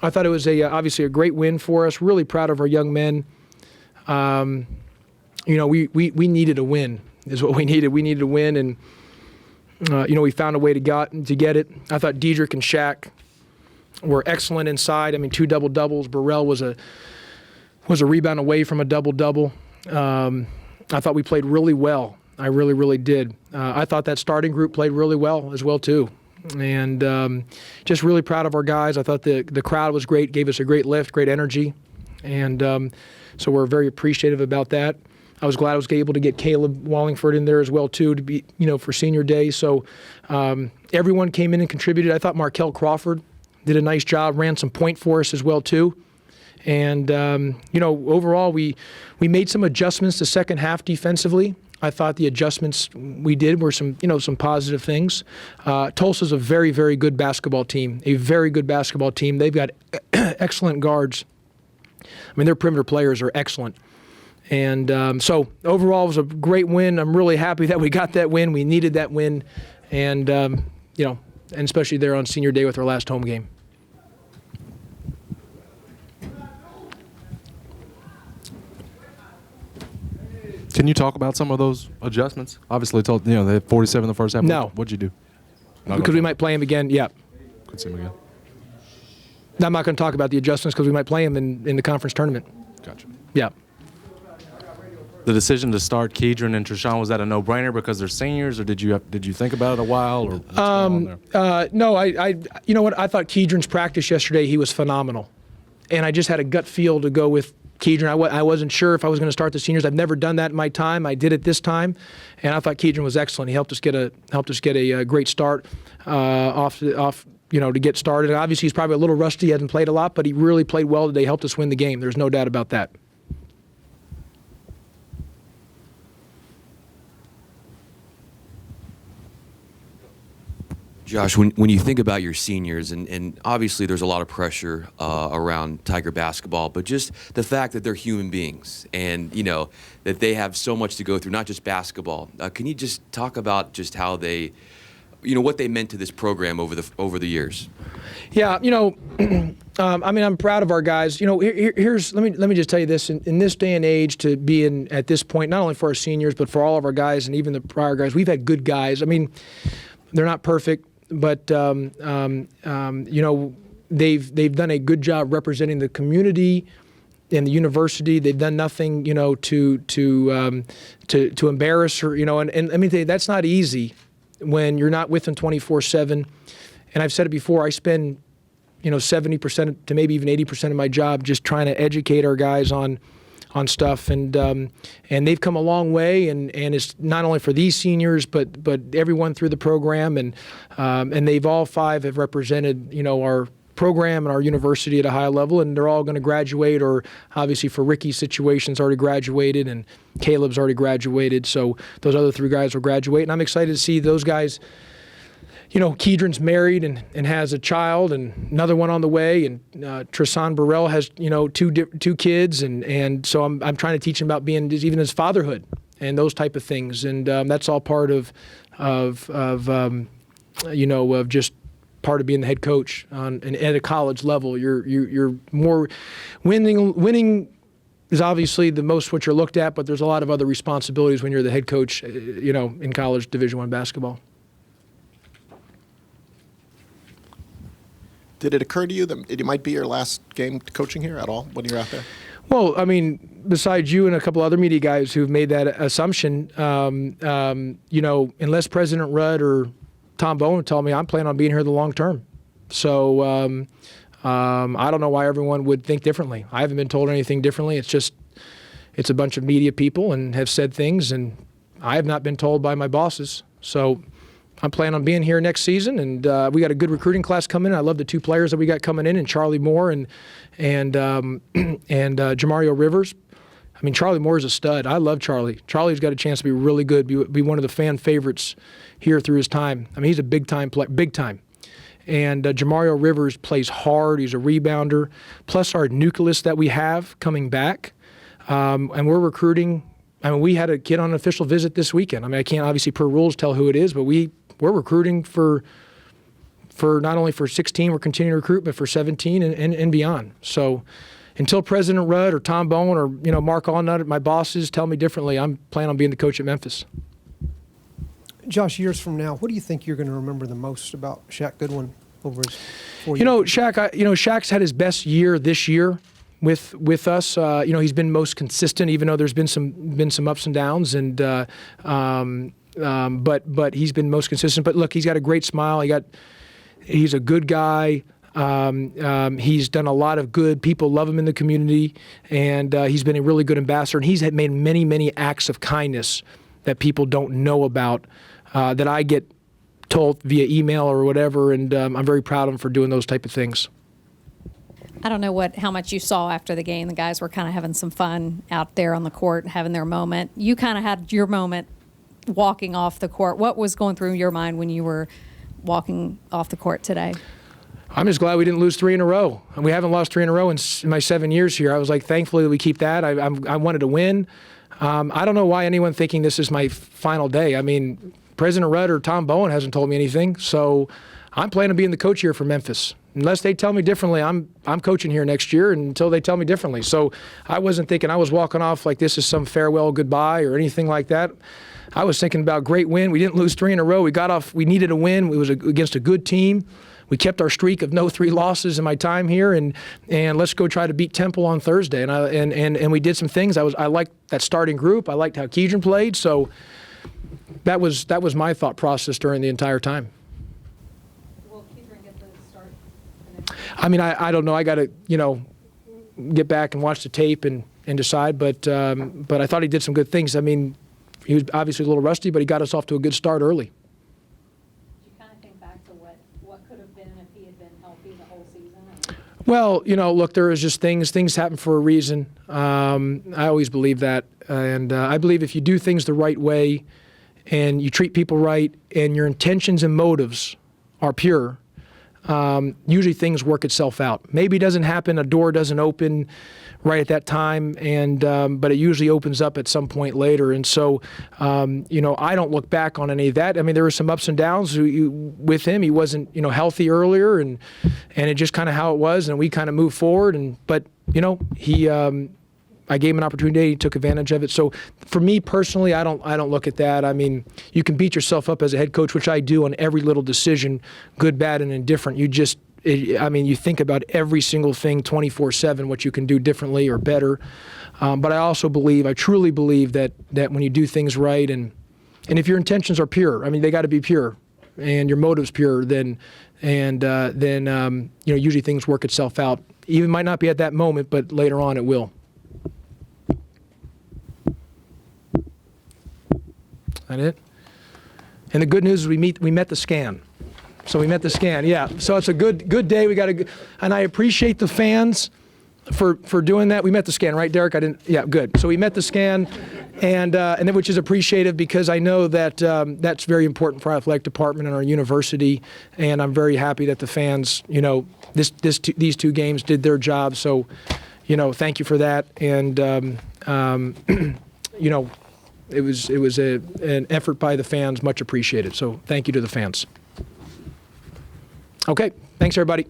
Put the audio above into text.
I thought it was obviously a great win for us. Really proud of our young men. We needed a win is what we needed. We needed a win, and we found a way to get it. I thought Diedrich and Shaq were excellent inside. I mean, 2 double-doubles. Burrell was a rebound away from a double-double. I thought we played really well. I really, really did. I thought that starting group played really well as well, too. And just really proud of our guys. I thought the crowd was great, gave us a great lift, great energy. And so we're very appreciative about that. I was glad I was able to get Caleb Wallingford in there as well, too, to be, for senior day. So everyone came in and contributed. I thought Markel Crawford did a nice job, ran some point for us as well, too. And, overall, we made some adjustments the second half defensively. I thought the adjustments we did were some positive things. Tulsa's a very, very good basketball team, a very good basketball team. They've got excellent guards. I mean, their perimeter players are excellent. And so overall, it was a great win. I'm really happy that we got that win. We needed that win. And, and especially there on senior day with our last home game. Can you talk about some of those adjustments? Obviously, they had 47 in the first half. No. What'd you do? Because we might play him again, yeah. Could see him again. I'm not going to talk about the adjustments because we might play him in the conference tournament. Gotcha. Yeah. The decision to start Keidron and Treshawn, was that a no-brainer because they're seniors, or did you think about it a while, or what's going on there? No, you know what? I thought Keidron's practice yesterday, he was phenomenal. And I just had a gut feel to go with Keidron. I wasn't sure if I was going to start the seniors. I've never done that in my time. I did it this time, and I thought Keidron was excellent. He helped us get a great start off to get started. And obviously, he's probably a little rusty. He hasn't played a lot, but he really played well today. Helped us win the game. There's no doubt about that. Josh, when you think about your seniors, and obviously there's a lot of pressure around Tiger basketball, but just the fact that they're human beings and, that they have so much to go through, not just basketball. Can you just talk about just how they, what they meant to this program over the years? Yeah, I'm proud of our guys. Let me just tell you this. In this day and age, to be at this point, not only for our seniors, but for all of our guys and even the prior guys, we've had good guys. I mean, they're not perfect. But they've done a good job representing the community and the university. They've done nothing, to embarrass her, And let me tell you, that's not easy when you're not with them 24/7. And I've said it before. I spend, 70% to maybe even 80% of my job just trying to educate our guys on stuff, and they've come a long way, and it's not only for these seniors, but everyone through the program, and they've all 5 have represented our program and our university at a high level, and they're all going to graduate, or obviously for Ricky's situation's already graduated, and Caleb's already graduated, so those other 3 guys will graduate, and I'm excited to see those guys. Keidron's married and has a child and another one on the way, and Treshawn Burrell has 2 kids, and so I'm trying to teach him about being even his fatherhood and those type of things, and that's all part of just part of being the head coach at a college level. You're more winning is obviously the most what you're looked at, but there's a lot of other responsibilities when you're the head coach, in college Division I basketball. Did it occur to you that it might be your last game coaching here at all when you're out there? Well, I mean, besides you and a couple other media guys who've made that assumption, unless President Rudd or Tom Bowen tell me, I'm planning on being here the long term. So I don't know why everyone would think differently. I haven't been told anything differently. It's a bunch of media people and have said things, and I have not been told by my bosses. So I'm planning on being here next season, and we got a good recruiting class coming in. I love the 2 players that we got coming in, and Charlie Moore and Jamario Rivers. I mean, Charlie Moore is a stud. I love Charlie. Charlie's got a chance to be really good, be one of the fan favorites here through his time. I mean, he's a big-time player, big time. And Jamario Rivers plays hard. He's a rebounder. Plus our nucleus that we have coming back, and we're recruiting. I mean, we had a kid on an official visit this weekend. I mean, I can't obviously per rules tell who it is, but we're recruiting for for not only for 16, we're continuing to recruit, but for 17 and beyond. So until President Rudd or Tom Bowen or Mark Allnut, my bosses, tell me differently, I'm planning on being the coach at Memphis. Josh, years from now, what do you think you're going to remember the most about Shaq Goodwin over his 4 years? Shaq's had his best year this year with us. He's been most consistent, even though there's been some ups and downs, and but he's been most consistent. But look, he's got a great smile. He's a good guy. He's done a lot of good. People love him in the community, and he's been a really good ambassador. And he's had made many acts of kindness that people don't know about, that I get told via email or whatever, and I'm very proud of him for doing those type of things. I don't know how much you saw after the game. The guys were kind of having some fun out there on the court, having their moment. You kind of had your moment walking off the court. What was going through your mind when you were walking off the court today? I'm just glad we didn't lose 3 in a row. And we haven't lost 3 in a row in my 7 years here. I was like, thankfully that we keep that. I wanted to win. I don't know why anyone thinking this is my final day. I mean, President Rudd or Tom Bowen hasn't told me anything, so I'm planning on being the coach here for Memphis. Unless they tell me differently, I'm coaching here next year until they tell me differently. So I wasn't thinking I was walking off like this is some farewell goodbye or anything like that. I was thinking about great win. We didn't lose 3 in a row. We got off. We needed a win. It was against a good team. We kept our streak of no 3 losses in my time here, and let's go try to beat Temple on Thursday. And we did some things. I liked that starting group. I liked how Keidron played. So that was my thought process during the entire time. Will Keidron get the start? I mean, I don't know. I got to get back and watch the tape and decide. But I thought he did some good things. I mean, he was obviously a little rusty, but he got us off to a good start early. Could have been if he had been healthy the whole season? Well, look, there is just things happen for a reason. I always believe that. And I believe if you do things the right way and you treat people right and your intentions and motives are pure, usually things work itself out. Maybe it doesn't happen, a door doesn't open right at that time, but it usually opens up at some point later. And so, I don't look back on any of that. I mean, there were some ups and downs with him. He wasn't, healthy earlier, and it just kind of how it was, and we kind of moved forward. But I gave him an opportunity. He took advantage of it. So for me personally, I don't look at that. I mean, you can beat yourself up as a head coach, which I do on every little decision, good, bad, and indifferent. You think about every single thing 24/7, what you can do differently or better. But I truly believe that when you do things right, and if your intentions are pure, I mean, they got to be pure, and your motive's pure, then usually things work itself out. Even might not be at that moment, but later on it will. That it? And the good news is we met the scan. So we met the scan, yeah. So it's a good day. And I appreciate the fans for doing that. We met the scan, right, Derek? Yeah, good. So we met the scan, and then which is appreciative because I know that that's very important for our athletic department and our university. And I'm very happy that the fans, these 2 games did their job. So, thank you for that. And it was an effort by the fans, much appreciated. So thank you to the fans. Okay, thanks everybody.